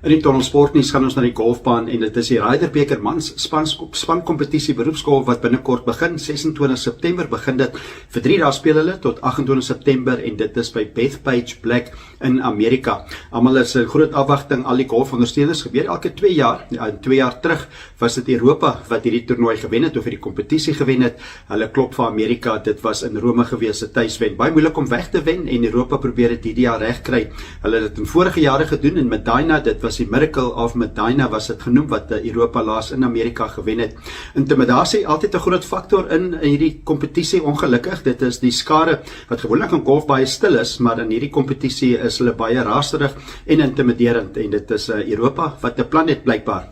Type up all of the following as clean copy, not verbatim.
In die Tunnel Sportnuus gaan ons na die golfbaan en dit is die Ryder Beker mans spankompetisie beroepsgolf wat binnekort begin. 26 September begin dit. Vir 3 dae speel hulle tot 28 September en dit is by Bethpage Black in Amerika. Almal is 'n groot afwagting, al die golfondersteuners gebeur elke 2 jaar. 2 jaar terug was dit Europa wat hierdie toernooi gewen het of hierdie kompetisie gewen het. Hulle klop vir Amerika, dit was in Rome gewees, 'n tuiswen. Baie moeilik om weg te wen en Europa probeer dit hierdie jaar regkry. Hulle het dit in vorige jare gedoen in Medina, dit was die Miracle of Medina was dit genoem wat Europa laas in Amerika gewen het. Intimidasie altyd 'n groot faktor in hierdie kompetisie, ongelukkig. Dit is die skare wat gewoonlik in golf baie stil is, maar in hierdie kompetisie is hulle baie raserig en intimiderend en dit is Europa wat 'n plan het blykbaar.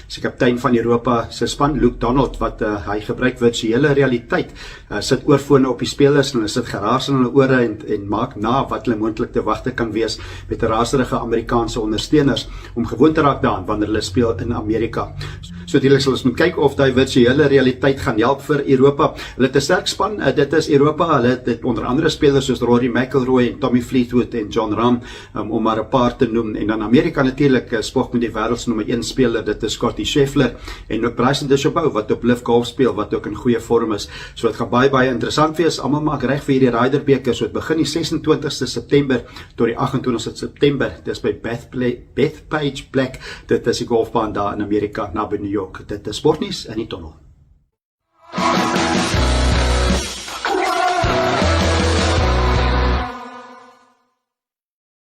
Sy kaptein van Europa se span, Luke Donald, wat hy gebruik virtuele realiteit, sit oorfone op die spelers en hulle sit geraas in hulle ore en maak na wat hulle moontlik te wagte kan wees met raserige Amerikaanse ondersteuners om gewoon te raak daaraan wanneer hulle speel in Amerika. So natuurlik sal ons moet kyk of die virtuele realiteit gaan help vir Europa. Hulle het 'n sterk span, dit is Europa. Hulle het onder andere spelers soos Rory McIlroy en Tommy Fleetwood en Jon Rahm, om maar 'n paar te noem. En dan Amerika natuurlik, spog met die wêreld se nommer 1 speler, dit is Scottie Scheffler en ook Bryson DeChambeau wat op LIV Golf speel, wat ook in goeie vorm is. So dit gaan baie interessant wees. Almal maak reg vir hierdie Ryder Beker. So dit begin die 26ste September tot die 28ste September. Dis by Bethpage Black. Dit is die golfbaan daar in Amerika naby New York. Dit is Sportnuus in die Tunnel.